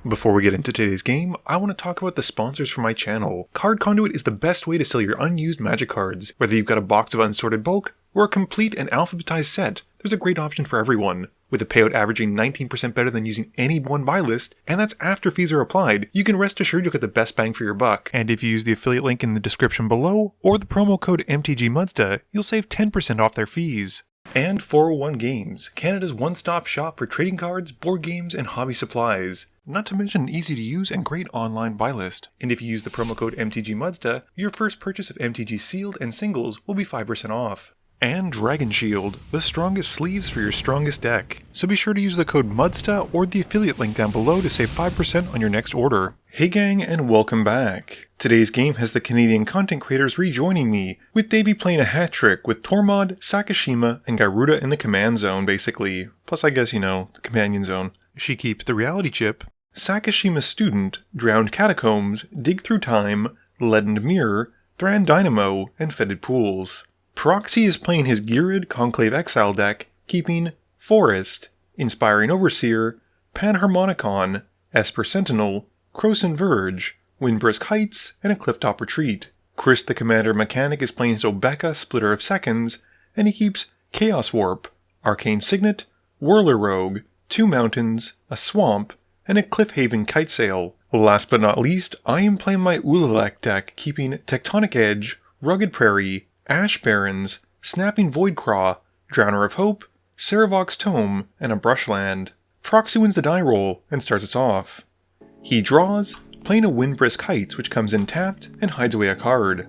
Before we get into today's game, I want to talk about the sponsors for my channel. Card Conduit is the best way to sell your unused Magic cards. Whether you've got a box of unsorted bulk, or a complete and alphabetized set, there's a great option for everyone. With a payout averaging 19% better than using any one buy list, and that's after fees are applied, you can rest assured you'll get the best bang for your buck. And if you use the affiliate link in the description below, or the promo code MTGMUDSTA, you'll save 10% off their fees. And 401 Games, Canada's one-stop shop for trading cards, board games, and hobby supplies. Not to mention an easy-to-use and great online buy list. And if you use the promo code MTGMUDSTA, your first purchase of MTG Sealed and Singles will be 5% off. And Dragon Shield, the strongest sleeves for your strongest deck. So be sure to use the code MUDSTA or the affiliate link down below to save 5% on your next order. Hey gang, and welcome back. Today's game has the Canadian content creators rejoining me, with Davey playing a hat trick with Tormod, Sakashima, and Gyruda in the command zone basically. Plus I guess, the companion zone. She keeps the reality chip. Sakashima's student, Drowned Catacombs, Dig Through Time, Leadened Mirror, Thran Dynamo, and Fetid Pools. Proxy is playing his Ghired Conclave Exile deck, keeping Forest, Inspiring Overseer, Panharmonicon, Esper Sentinel, Croson Verge, Windbrisk Heights, and a Clifftop Retreat. Chris the Commander Mechanic is playing his Obeka Splitter of Seconds, and he keeps Chaos Warp, Arcane Signet, Whirler Rogue, 2 Mountains, a Swamp, and a Cliffhaven Kitesail. Last but not least, I am playing my Ulalek deck, keeping Tectonic Edge, Rugged Prairie, Ash Barrens, Snapping Voidcraw, Drowner of Hope, Saravox Tome, and a Brushland. Proxy wins the die roll and starts us off. He draws, playing a Windbrisk Heights which comes in tapped and hides away a card.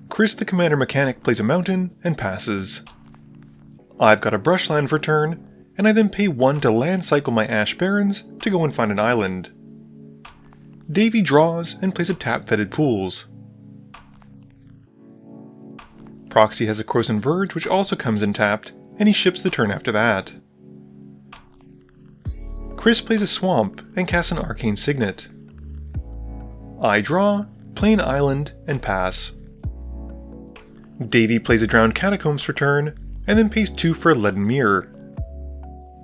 Chris the Commander Mechanic plays a mountain and passes. I've got a Brushland for turn, and I then pay 1 to land cycle my Ash Barrens to go and find an island. Davey draws and plays a tap Fetid Pools. Proxy has a Croson Verge which also comes in tapped, and he ships the turn after that. Chris plays a Swamp and casts an Arcane Signet. I draw, play an island, and pass. Davey plays a Drowned Catacombs for turn, and then pays 2 for a Leaden Mirror.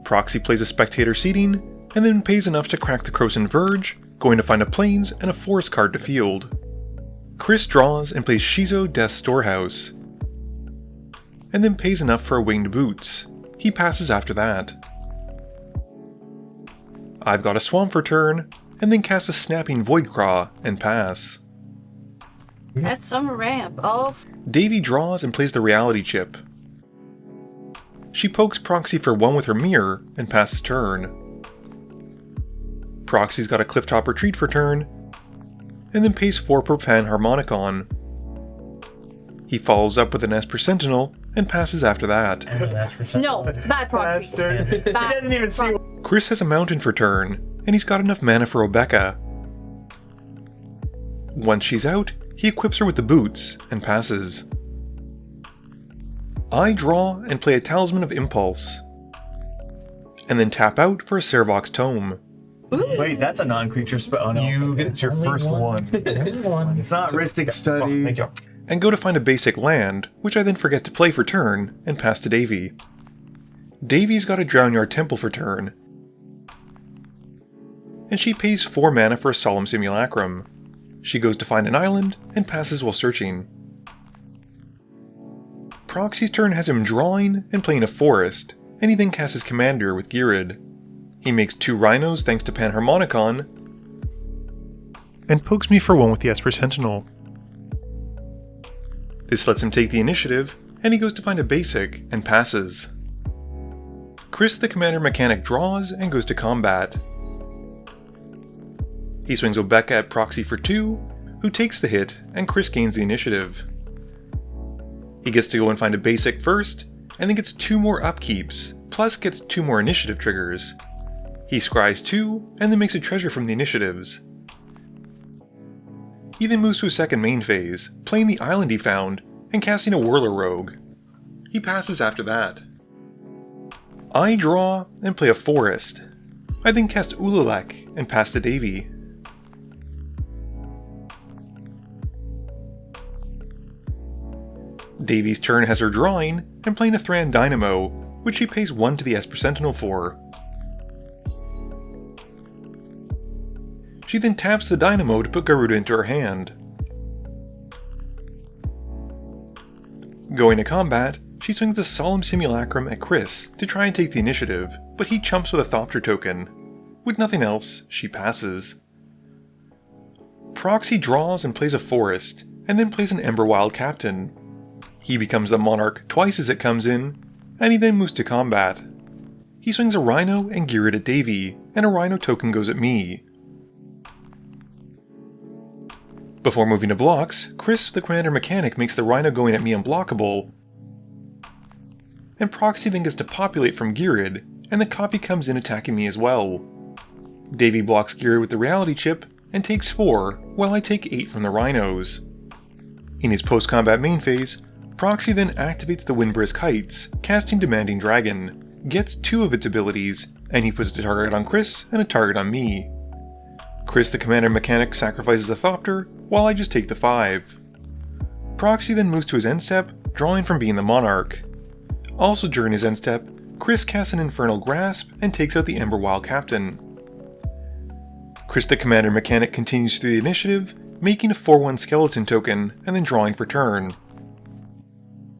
Proxy plays a Spectator Seating, and then pays enough to crack the Croson Verge, going to find a Plains and a Forest card to field. Chris draws and plays Shizo Death Storehouse, and then pays enough for a Winged Boots. He passes after that. I've got a Swamp for turn, and then cast a Snapping Voidcraw and pass. That's some ramp. Oh. Davey draws and plays the reality chip. She pokes Proxy for 1 with her mirror and passes turn. Proxy's got a Clifftop Retreat for turn, and then pays 4 per Panharmonicon. He follows up with an Esper Sentinel and passes after that. No, bad Proxy. He doesn't even see. Chris has a mountain for turn, and he's got enough mana for Obeka. Once she's out, he equips her with the boots and passes. I draw and play a Talisman of Impulse, and then tap out for a Saravox Tome. Ooh. Wait, that's a non-creature spell. Oh, no. You get it's your first one. It's not Ristic Study. Thank you. And go to find a basic land, which I then forget to play for turn, and pass to Davey. Davey's got a Drownyard Temple for turn, and she pays 4 mana for a Solemn Simulacrum. She goes to find an island, and passes while searching. Proxy's turn has him drawing and playing a Forest, and he then casts his Commander with Ghired. He makes 2 Rhinos thanks to Panharmonicon, and pokes me for 1 with the Esper Sentinel. This lets him take the initiative, and he goes to find a basic and passes. Chris the Commander Mechanic draws and goes to combat. He swings Obeka at Proxy for 2, who takes the hit, and Chris gains the initiative. He gets to go and find a basic first, and then gets 2 more upkeeps, plus gets 2 more initiative triggers. He scries 2, and then makes a treasure from the initiatives. He then moves to a second main phase, playing the island he found, and casting a Whirler Rogue. He passes after that. I draw and play a Forest. I then cast Ulalek and pass to Davey. Davey's turn has her drawing and playing a Thran Dynamo, which she pays 1 to the Esper Sentinel for. She then taps the Dynamo to put Gyruda into her hand. Going to combat, she swings the Solemn Simulacrum at Chris to try and take the initiative, but he chumps with a Thopter token. With nothing else, she passes. Proxy draws and plays a Forest, and then plays an Emberwild Captain. He becomes the Monarch twice as it comes in, and he then moves to combat. He swings a Rhino and Ghired at Davey, and a Rhino token goes at me. Before moving to blocks, Chris, the Commander Mechanic, makes the Rhino going at me unblockable, and Proxy then gets to populate from Ghired, and the copy comes in attacking me as well. Davey blocks Ghired with the Reality Chip, and takes 4, while I take 8 from the Rhinos. In his post-combat main phase, Proxy then activates the Windbrisk Heights, casting Demanding Dragon, gets 2 of its abilities, and he puts a target on Chris and a target on me. Chris, the Commander Mechanic, sacrifices a Thopter, while I just take the 5. Proxy then moves to his end step, drawing from being the Monarch. Also during his end step, Chris casts an Infernal Grasp and takes out the Emberwild Captain. Chris, the Commander Mechanic, continues through the initiative, making a 4/1 Skeleton token and then drawing for turn.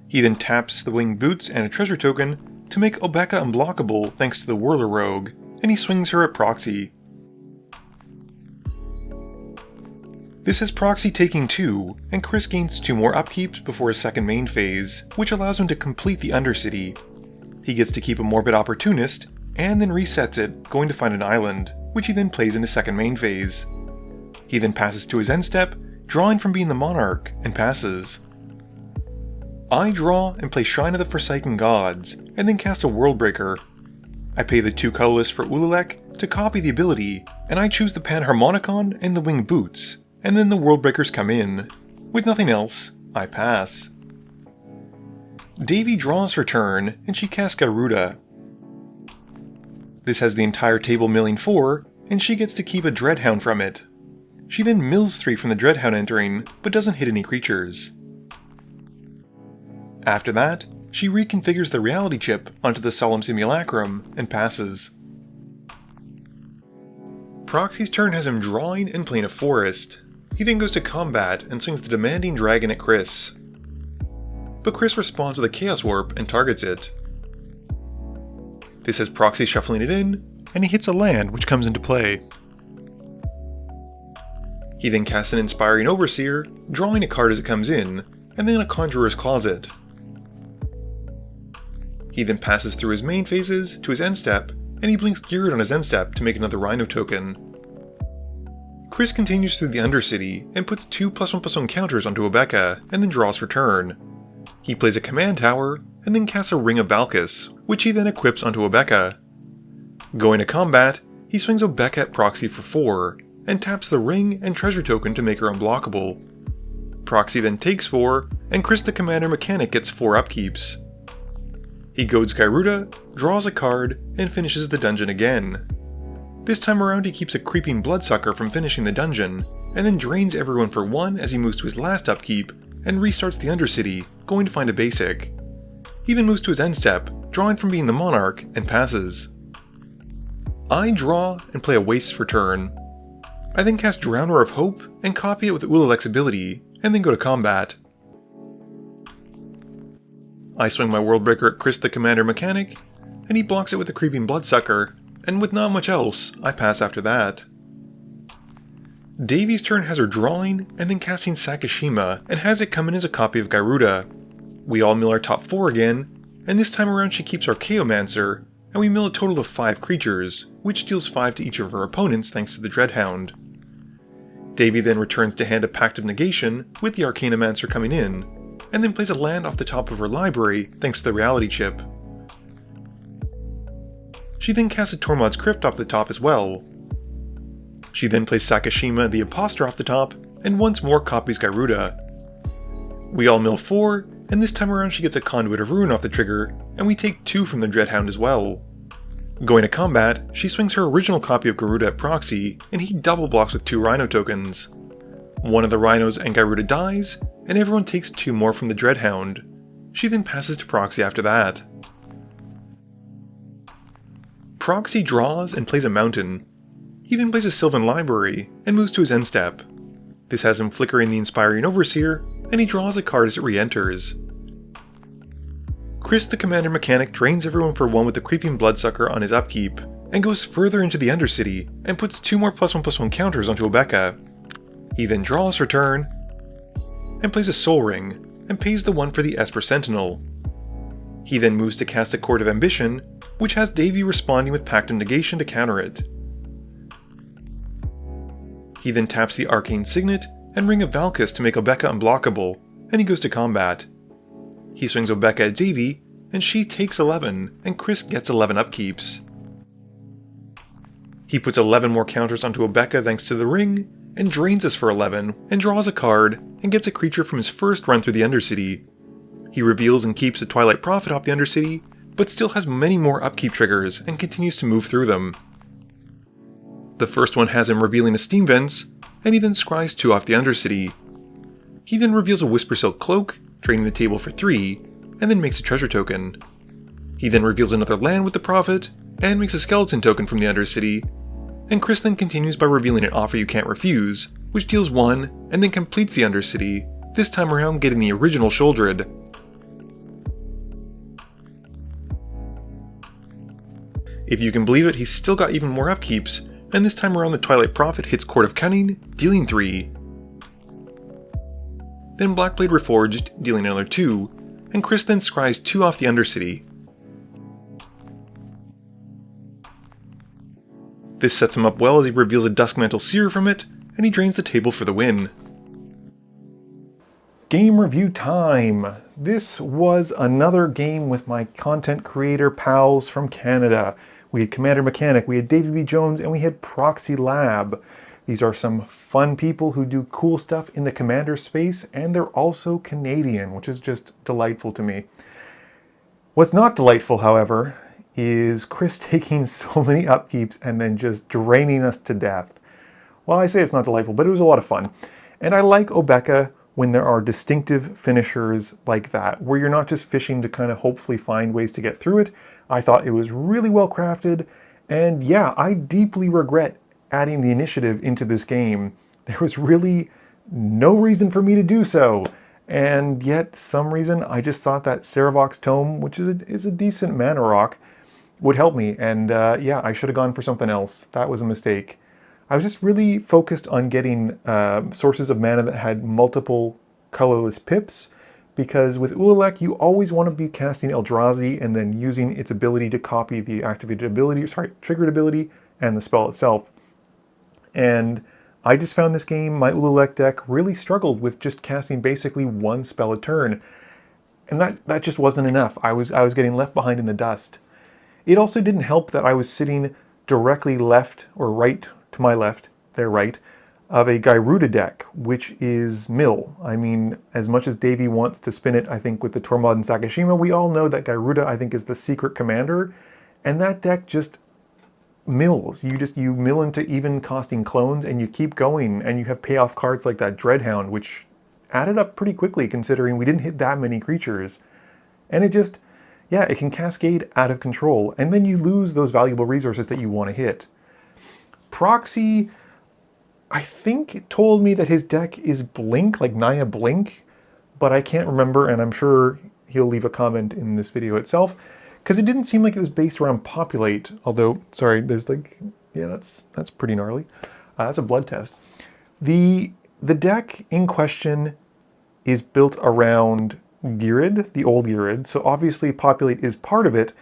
He then taps the Winged Boots and a Treasure token to make Obeka unblockable thanks to the Whirler Rogue, and he swings her at Proxy. This has Proxy taking 2, and Chris gains 2 more upkeeps before his second main phase, which allows him to complete the Undercity. He gets to keep a Morbid Opportunist, and then resets it, going to find an island, which he then plays in his second main phase. He then passes to his end step, drawing from being the Monarch, and passes. I draw and play Shrine of the Forsaken Gods, and then cast a Worldbreaker. I pay the 2 colorless for Ulalek to copy the ability, and I choose the Panharmonicon and the Winged Boots, and then the Worldbreakers come in. With nothing else, I pass. Davey draws her turn, and she casts Gyruda. This has the entire table milling 4, and she gets to keep a Dreadhound from it. She then mills 3 from the Dreadhound entering, but doesn't hit any creatures. After that, she reconfigures the Reality Chip onto the Solemn Simulacrum, and passes. Proxy's turn has him drawing and playing a Forest. He then goes to combat and swings the Demanding Dragon at Chris. But Chris responds with a Chaos Warp and targets it. This has Proxy shuffling it in, and he hits a land which comes into play. He then casts an Inspiring Overseer, drawing a card as it comes in, and then a Conjurer's Closet. He then passes through his main phases to his end step, and he blinks Ghired on his end step to make another Rhino token. Chris continues through the Undercity and puts 2 +1/+1 counters onto Obeka, and then draws for turn. He plays a Command Tower, and then casts a Ring of Valkis, which he then equips onto Obeka. Going to combat, he swings Obeka at Proxy for 4, and taps the Ring and Treasure token to make her unblockable. Proxy then takes 4, and Chris the Commander Mechanic gets 4 upkeeps. He goads Gyruda, draws a card, and finishes the dungeon again. This time around he keeps a Creeping Bloodsucker from finishing the dungeon, and then drains everyone for 1 as he moves to his last upkeep, and restarts the Undercity, going to find a basic. He then moves to his end step, drawing from being the Monarch, and passes. I draw and play a Waste for turn. I then cast Drowner of Hope and copy it with Ulalek's ability, and then go to combat. I swing my Worldbreaker at Chris the Commander Mechanic, and he blocks it with the Creeping Bloodsucker, and with not much else, I pass after that. Davey's turn has her drawing, and then casting Sakashima, and has it come in as a copy of Gyruda. We all mill our top 4 again, and this time around she keeps our Chaomancer, and we mill a total of 5 creatures, which deals 5 to each of her opponents thanks to the Dreadhound. Davey then returns to hand a Pact of Negation, with the Arcanomancer coming in, and then plays a land off the top of her library thanks to the Reality Chip. She then casts a Tormod's Crypt off the top as well. She then plays Sakashima the Imposter off the top, and once more copies Gyruda. We all mill 4, and this time around she gets a Conduit of Ruin off the trigger, and we take 2 from the Dreadhound as well. Going to combat, she swings her original copy of Gyruda at Proxy, and he double blocks with 2 Rhino tokens. One of the Rhinos and Gyruda dies, and everyone takes 2 more from the Dreadhound. She then passes to Proxy after that. Proxy draws and plays a Mountain. He then plays a Sylvan Library and moves to his end step. This has him flickering the Inspiring Overseer, and he draws a card as it re-enters. Chris the Commander Mechanic drains everyone for 1 with the Creeping Bloodsucker on his upkeep, and goes further into the Undercity, and puts 2 more +1/+1 counters onto Obeka. He then draws for turn, and plays a Soul Ring, and pays the 1 for the Esper Sentinel. He then moves to cast a Court of Ambition, which has Davy responding with Pact of Negation to counter it. He then taps the Arcane Signet and Ring of Valkis to make Obeka unblockable, and he goes to combat. He swings Obeka at Davy, and she takes 11, and Chris gets 11 upkeeps. He puts 11 more counters onto Obeka thanks to the ring, and drains us for 11, and draws a card, and gets a creature from his first run through the Undercity. He reveals and keeps a Twilight Prophet off the Undercity, but still has many more upkeep triggers, and continues to move through them. The first one has him revealing a Steam Vents, and he then scries 2 off the Undercity. He then reveals a Whisper Silk Cloak, draining the table for 3, and then makes a treasure token. He then reveals another land with the Prophet, and makes a skeleton token from the Undercity, and Chris then continues by revealing an Offer You Can't Refuse, which deals 1, and then completes the Undercity, this time around getting the original Sheoldred. If you can believe it, he's still got even more upkeeps, and this time around the Twilight Prophet hits Court of Cunning, dealing 3. Then Blackblade Reforged, dealing another 2, and Chris then scries 2 off the Undercity. This sets him up well as he reveals a Duskmantle Seer from it, and he drains the table for the win. Game review time! This was another game with my content creator pals from Canada. We had Commander Mechanic, we had David B. Jones, and we had Proxy Lab. These are some fun people who do cool stuff in the Commander space, and they're also Canadian, which is just delightful to me. What's not delightful, however, is Chris taking so many upkeeps and then just draining us to death. Well, I say it's not delightful, but it was a lot of fun. And I like Obeka when there are distinctive finishers like that, where you're not just fishing to kind of hopefully find ways to get through it. I thought it was really well crafted, and yeah, I deeply regret adding the initiative into this game. There was really no reason for me to do so, and yet some reason I just thought that Saravox Tome, which is a decent mana rock, would help me, and yeah, I should have gone for something else. That was a mistake. I was just really focused on getting sources of mana that had multiple colorless pips, because with Ulalek, you always want to be casting Eldrazi and then using its ability to copy the triggered ability and the spell itself. And I just found this game, my Ulalek deck, really struggled with just casting basically 1 spell a turn. And that just wasn't enough. I was getting left behind in the dust. It also didn't help that I was sitting directly left or right to my left, their right, of a Gyruda deck, which is mill. I mean, as much as Davey wants to spin it, I think, with the Tormod and Sakashima, we all know that Gyruda, I think, is the secret commander, and that deck just mills. You mill into even costing clones, and you keep going, and you have payoff cards like that Dreadhound, which added up pretty quickly considering we didn't hit that many creatures. And it just, yeah, it can cascade out of control, and then you lose those valuable resources that you want to hit. Proxy, I think, told me that his deck is Blink, like Naya Blink, but I can't remember, and I'm sure he'll leave a comment in this video itself, because it didn't seem like it was based around Populate, although, sorry, there's like, yeah, that's pretty gnarly. That's a blood test. The deck in question is built around Ghired, the old Ghired, so obviously Populate is part of it,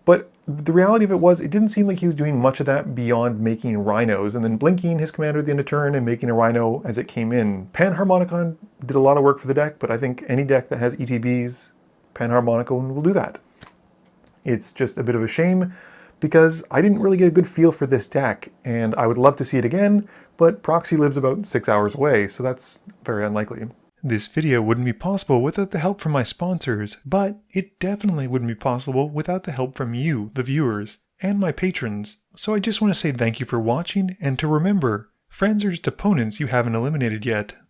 but the reality of it was, it didn't seem like he was doing much of that beyond making rhinos and then blinking his commander at the end of turn and making a rhino as it came in. Panharmonicon did a lot of work for the deck, but I think any deck that has ETBs, Panharmonicon will do that. It's just a bit of a shame because I didn't really get a good feel for this deck, and I would love to see it again, but Proxy lives about 6 hours away, so that's very unlikely. This video wouldn't be possible without the help from my sponsors, but it definitely wouldn't be possible without the help from you, the viewers, and my patrons. So I just want to say thank you for watching, and to remember, friends are just opponents you haven't eliminated yet.